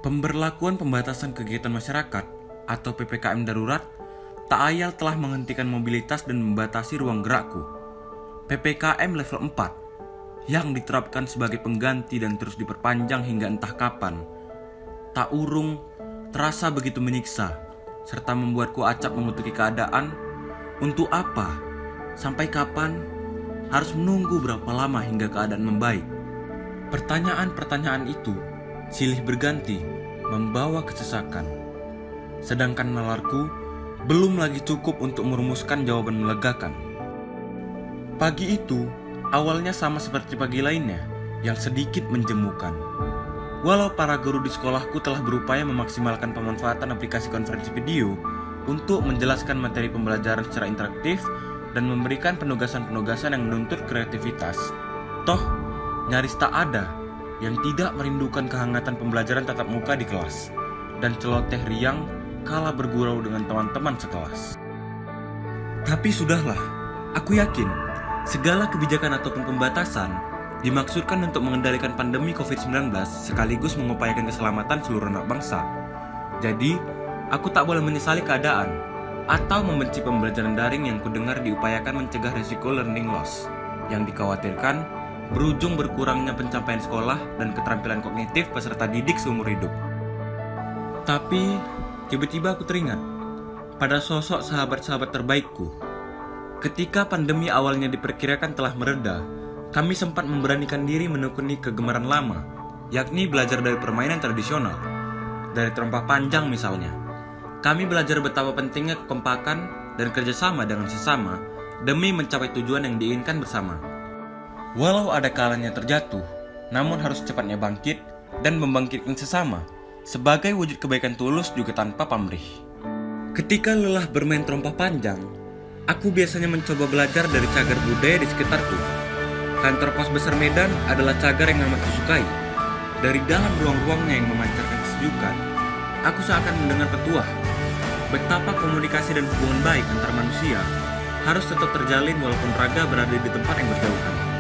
Pemberlakuan pembatasan kegiatan masyarakat atau PPKM darurat tak ayal telah menghentikan mobilitas dan membatasi ruang gerakku. PPKM level 4 yang diterapkan sebagai pengganti dan terus diperpanjang hingga entah kapan, tak urung terasa begitu menyiksa, serta membuatku acap mengutuki keadaan. Untuk apa? Sampai kapan? Harus menunggu berapa lama hingga keadaan membaik? Pertanyaan-pertanyaan itu silih berganti membawa kesesakan. Sedangkan nalarku belum lagi cukup untuk merumuskan jawaban melegakan. Pagi itu awalnya sama seperti pagi lainnya yang sedikit menjemukan. Walau para guru di sekolahku telah berupaya memaksimalkan pemanfaatan aplikasi konferensi video untuk menjelaskan materi pembelajaran secara interaktif dan memberikan penugasan-penugasan yang menuntut kreativitas, toh nyaris tak ada yang tidak merindukan kehangatan pembelajaran tatap muka di kelas dan celoteh riang kala bergurau dengan teman-teman sekelas. Tapi sudahlah, aku yakin segala kebijakan ataupun pembatasan dimaksudkan untuk mengendalikan pandemi COVID-19 sekaligus mengupayakan keselamatan seluruh anak bangsa. Jadi, aku tak boleh menyesali keadaan atau membenci pembelajaran daring yang kudengar diupayakan mencegah risiko learning loss yang dikhawatirkan berujung berkurangnya pencapaian sekolah dan keterampilan kognitif peserta didik seumur hidup. Tapi, tiba-tiba aku teringat pada sosok sahabat-sahabat terbaikku. Ketika pandemi awalnya diperkirakan telah mereda, kami sempat memberanikan diri menekuni kegemaran lama, yakni belajar dari permainan tradisional. Dari terompah panjang misalnya, kami belajar betapa pentingnya kekompakan dan kerjasama dengan sesama demi mencapai tujuan yang diinginkan bersama. Walau ada kalanya terjatuh, namun harus cepatnya bangkit dan membangkitkan sesama sebagai wujud kebaikan tulus juga tanpa pamrih. Ketika lelah bermain terompah panjang, aku biasanya mencoba belajar dari cagar budaya di sekitarku. Kantor pos besar Medan adalah cagar yang amat kusukai. Dari dalam ruang-ruangnya yang memancarkan kesejukan, aku seakan mendengar petuah betapa komunikasi dan hubungan baik antar manusia harus tetap terjalin walaupun raga berada di tempat yang berjauhan.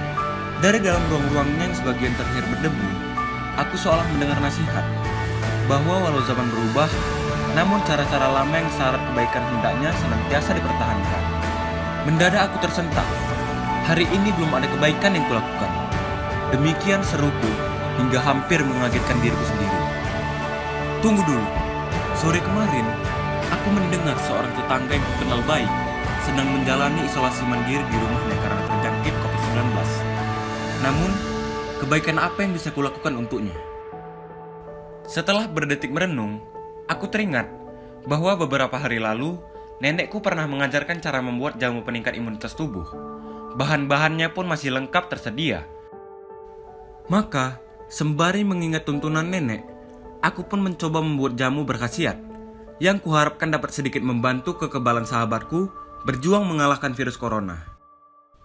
Dari dalam ruang-ruangnya yang sebagian terlihat berdebu, aku seolah mendengar nasihat bahwa walau zaman berubah, namun cara-cara lama yang syarat kebaikan hendaknya senantiasa dipertahankan. Mendadak aku tersentak. Hari ini belum ada kebaikan yang kulakukan. Demikian seruku hingga hampir mengagetkan diriku sendiri. Tunggu dulu. Sore kemarin, aku mendengar seorang tetangga yang kukenal baik sedang menjalani isolasi mandiri di rumahnya karena terjangkit COVID-19. Namun, kebaikan apa yang bisa kulakukan untuknya? Setelah berdetik merenung, aku teringat bahwa beberapa hari lalu, nenekku pernah mengajarkan cara membuat jamu peningkat imunitas tubuh. Bahan-bahannya pun masih lengkap tersedia. Maka, sembari mengingat tuntunan nenek, aku pun mencoba membuat jamu berkhasiat yang kuharapkan dapat sedikit membantu kekebalan sahabatku berjuang mengalahkan virus corona.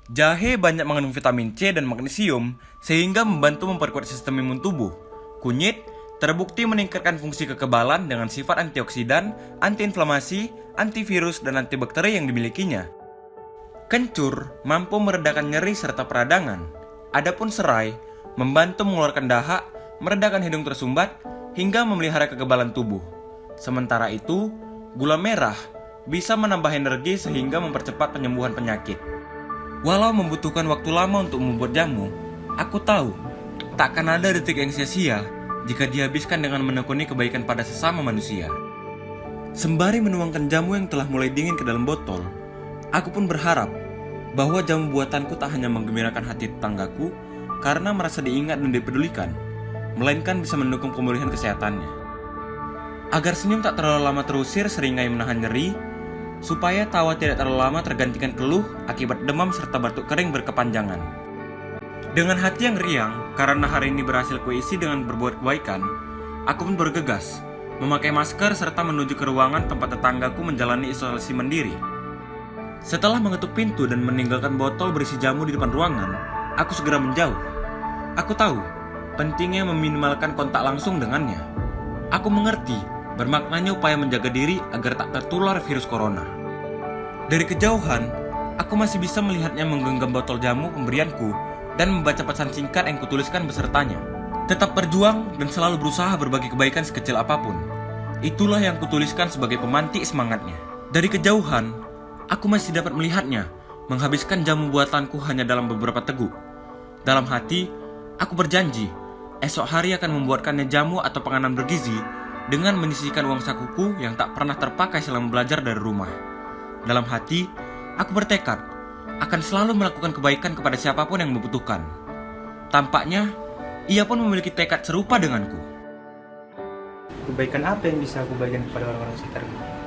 Jahe banyak mengandung vitamin C dan magnesium sehingga membantu memperkuat sistem imun tubuh. Kunyit terbukti meningkatkan fungsi kekebalan dengan sifat antioksidan, antiinflamasi, antivirus, dan antibakteri yang dimilikinya. Kencur mampu meredakan nyeri serta peradangan. Adapun serai membantu mengeluarkan dahak, meredakan hidung tersumbat, hingga memelihara kekebalan tubuh. Sementara itu, gula merah bisa menambah energi sehingga mempercepat penyembuhan penyakit. Walau membutuhkan waktu lama untuk membuat jamu, aku tahu takkan ada detik yang sia-sia jika dihabiskan dengan menekuni kebaikan pada sesama manusia. Sembari menuangkan jamu yang telah mulai dingin ke dalam botol, aku pun berharap bahwa jamu buatanku tak hanya menggembirakan hati tetanggaku karena merasa diingat dan dipedulikan, melainkan bisa mendukung pemulihan kesehatannya. Agar senyum tak terlalu lama terusir seringai menahan nyeri, supaya tawa tidak terlalu lama tergantikan keluh akibat demam serta batuk kering berkepanjangan. Dengan hati yang riang karena hari ini berhasil kuisi dengan berbuat kebaikan, aku pun bergegas memakai masker serta menuju ke ruangan tempat tetanggaku menjalani isolasi mandiri. Setelah mengetuk pintu dan meninggalkan botol berisi jamu di depan ruangan, aku segera menjauh. Aku tahu pentingnya meminimalkan kontak langsung dengannya. Aku mengerti bermaknanya upaya menjaga diri agar tak tertular virus corona. Dari kejauhan, aku masih bisa melihatnya menggenggam botol jamu pemberianku dan membaca pesan singkat yang kutuliskan besertanya. Tetap berjuang dan selalu berusaha berbagi kebaikan sekecil apapun. Itulah yang kutuliskan sebagai pemantik semangatnya. Dari kejauhan, aku masih dapat melihatnya menghabiskan jamu buatanku hanya dalam beberapa teguk. Dalam hati, aku berjanji esok hari akan membuatkannya jamu atau penganan bergizi dengan menyisihkan uang sakuku yang tak pernah terpakai selama belajar dari rumah. Dalam hati, aku bertekad akan selalu melakukan kebaikan kepada siapapun yang membutuhkan. Tampaknya, ia pun memiliki tekad serupa denganku. Kebaikan apa yang bisa aku bagikan kepada orang-orang sekitarku?